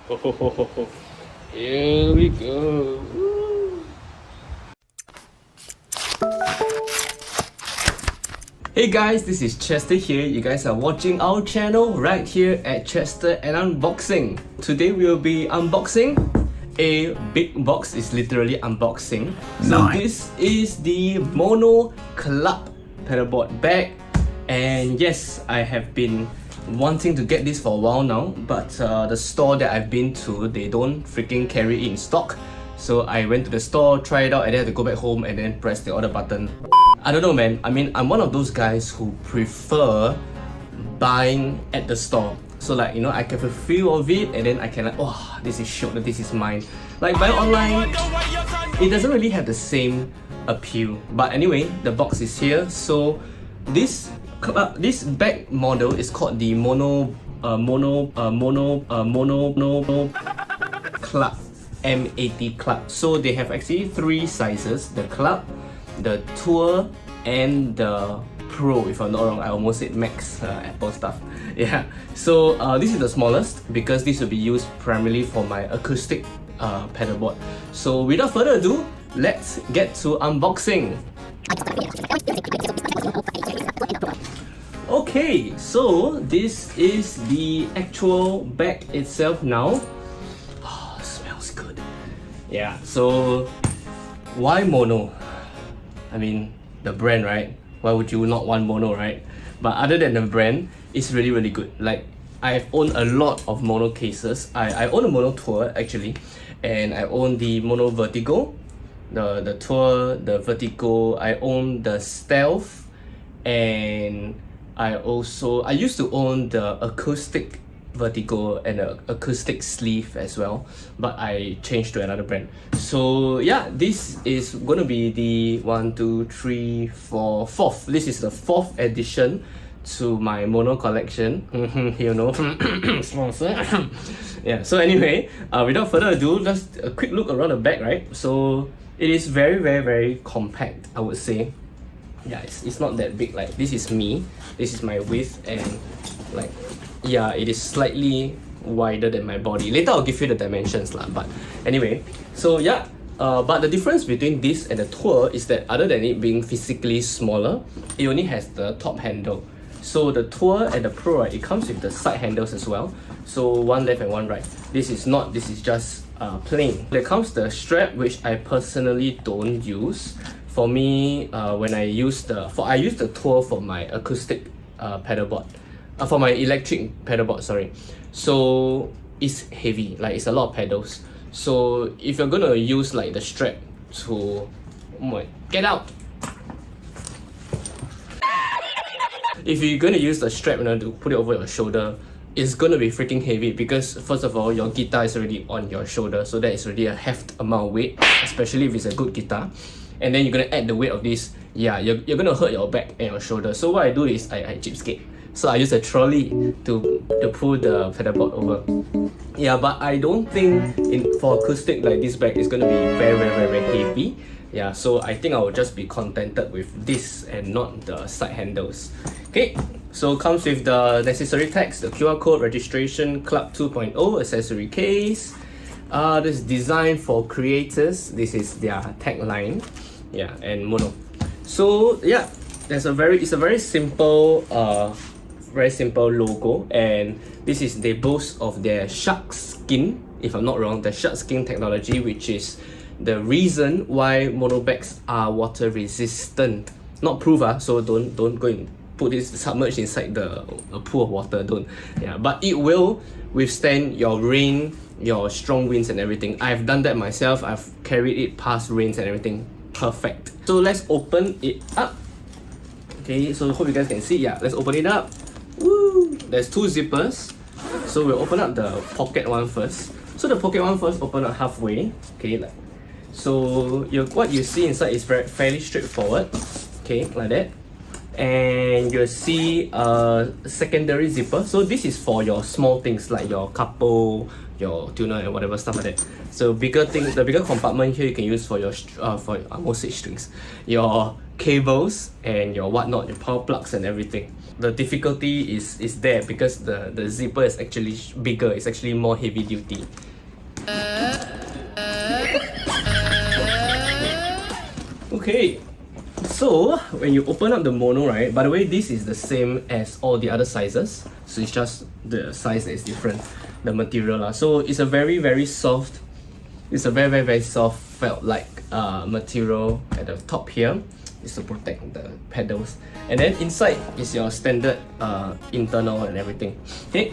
Here we go. Woo. Hey guys, this is Chester here. You guys are watching our channel right here at Chester and Unboxing. Today we'll be unboxing a big box. Is literally unboxing. So this is the Mono Club pedalboard bag, and yes, I have been wanting to get this for a while now, but the store that I've been to, they don't freaking carry it in stock. So I went to the store, try it out, and then had to go back home and then press the order button. I don't know, man. I mean, I'm one of those guys who prefer buying at the store. So like, you know, I can have a feel of it and then I can like, oh, this is shook, this is mine. Like buying online, it doesn't really have the same appeal. But anyway, the box is here. So this bag model is called the Mono Club M80 Club. So they have actually three sizes: the Club, the Tour, and the Pro. If I'm not wrong, I almost said Max, Apple stuff. Yeah. So this is the smallest because this will be used primarily for my acoustic pedalboard. So without further ado, let's get to unboxing. Okay, so this is the actual bag itself now. Oh, smells good. Yeah, so why Mono? I mean, the brand, right? Why would you not want Mono, right? But other than the brand, it's really, really good. Like, I've owned a lot of Mono cases. I own a Mono Tour actually, and I own the Mono Vertigo, the Tour, the Vertigo. I own the Stealth, and I used to own the acoustic Vertigo and the acoustic sleeve as well, but I changed to another brand. So yeah, this is gonna be the 1, 2, 3, 4, fourth. This is the fourth edition to my Mono collection. You know, sponsor. Yeah. So anyway, without further ado, just a quick look around the back, right? So it is very, very, very compact, I would say. Yeah, it's not that big. Like, this is me, this is my width, and like, yeah, it is slightly wider than my body. Later I'll give you the dimensions lah. But anyway, so yeah, but the difference between this and the Tour is that other than it being physically smaller, it only has the top handle. So the Tour and the Pro, right, it comes with the side handles as well. So one left and one right. This is not, this is just plain. There comes the strap, which I personally don't use. For me, when I use the Tour for my acoustic pedalboard, for my electric pedalboard, sorry. So it's heavy, like it's a lot of pedals. So if you're gonna use like the strap to, get out. If you're gonna use the strap, you know, to put it over your shoulder, it's gonna be freaking heavy because first of all, your guitar is already on your shoulder, so that is already a heft amount of weight, especially if it's a good guitar. And then you're gonna add the weight of this, yeah, you're gonna hurt your back and your shoulder. So what I do is I cheapskate. So I use a trolley to pull the pedalboard over. Yeah, but I don't think for acoustic like this bag is gonna be very, very, very heavy. Yeah, so I think I will just be contented with this and not the side handles. Okay, so comes with the necessary tags, the QR code, registration, Club 2.0, accessory case. This is designed for creators. This is their tagline. Yeah, and Mono. So yeah, it's a very simple logo, and this is, they boast of their shark skin, if I'm not wrong, the shark skin technology, which is the reason why Mono bags are water resistant. Not proof, so don't go and put this submerged inside a pool of water, don't. Yeah, but it will withstand your rain, your strong winds and everything. I've done that myself. I've carried it past rains and everything. Perfect. So let's open it up. Okay, so hope you guys can see. Yeah, let's open it up. Woo! There's two zippers. So we'll open up the pocket one first. So the pocket one first open up halfway. Okay, like so what you see inside is fairly straightforward. Okay, like that. And you'll see a secondary zipper. So this is for your small things like your couple, your tuner and whatever stuff like that. So bigger thing, the bigger compartment here you can use for your I almost said strings, your cables and your whatnot, your power plugs and everything. The difficulty is there because the zipper is actually bigger, it's actually more heavy duty. Okay, so when you open up the mono, right, by the way, this is the same as all the other sizes, so it's just the size that is different, the material lah. So it's a very soft, it's a very soft felt like material at the top here. Is to protect the pedals, and then inside is your standard internal and everything. Okay,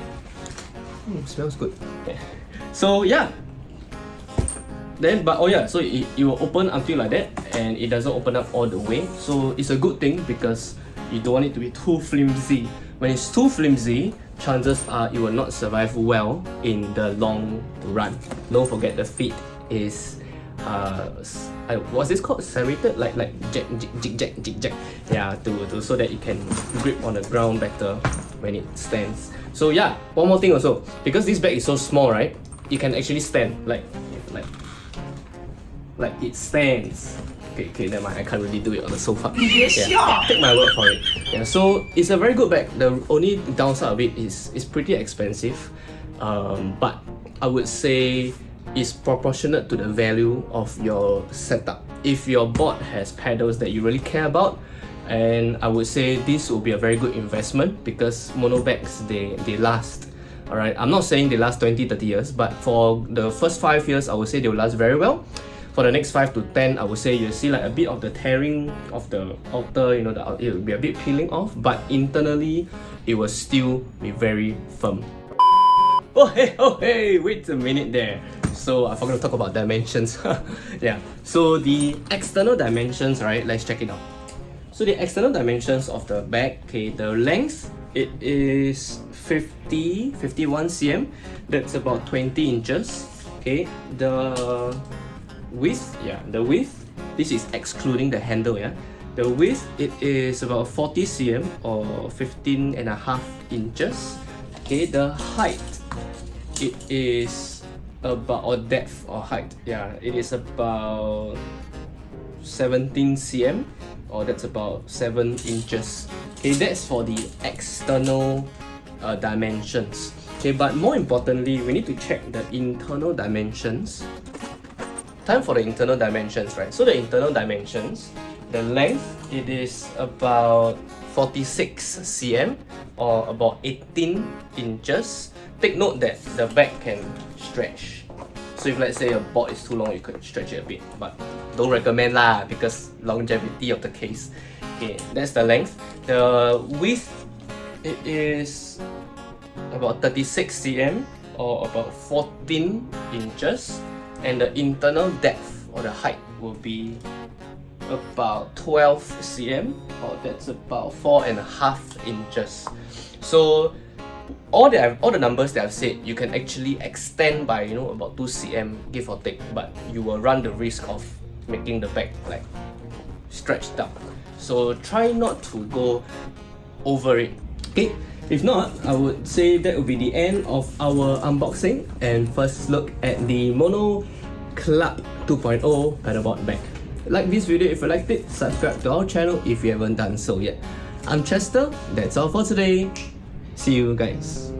smells good. Okay. So yeah, then but oh yeah, so it will open until like that, and it doesn't open up all the way. So it's a good thing because you don't want it to be too flimsy. When it's too flimsy, chances are it will not survive well in the long run. Don't forget the feet is what's this called? Serrated, like jig-jag. Yeah, to so that it can grip on the ground better when it stands. So yeah, one more thing also, because this bag is so small, right? It can actually stand like it stands. Okay, never mind. I can't really do it on the sofa. Yeah, take my word for it. Yeah, so it's a very good bag. The only downside of it is it's pretty expensive, but I would say is proportionate to the value of your setup. If your board has pedals that you really care about, and I would say this will be a very good investment because mono bags, they last. Alright, I'm not saying they last 20-30 years, but for the first 5 years, I would say they will last very well. For the next 5 to 10, I would say you'll see like a bit of the tearing of the outer, it will be a bit peeling off, but internally, it will still be very firm. Oh hey, wait a minute there. So I forgot to talk about dimensions. Yeah, so the external dimensions, right, let's check it out. So the external dimensions of the bag, okay, the length, it is 51 cm, that's about 20 inches. Okay, the width, this is excluding the handle, yeah. The width, it is about 40 cm or 15.5 inches. Okay, the height, it is about, or depth or height, yeah, it is about 17 cm, or that's about 7 inches. Okay, that's for the external dimensions. Okay, but more importantly, we need to check the internal dimensions. Time for the internal dimensions, right? So the internal dimensions, the length, it is about 46 cm or about 18 inches. Take note that the bag can stretch. So if let's say your board is too long, you could stretch it a bit, but don't recommend lah because longevity of the case. Okay, that's the length. The width, it is about 36 cm or about 14 inches, and the internal depth or the height will be about 12 cm or that's about 4.5 inches. So all the numbers that I've said, you can actually extend by about 2 cm give or take, but you will run the risk of making the bag like stretched out. So try not to go over it. Okay, if not, I would say that will be the end of our unboxing and first look at the Mono Club 2.0 pedalboard bag. Like this video if you liked it, subscribe to our channel if you haven't done so yet. I'm Chester, that's all for today. See you guys.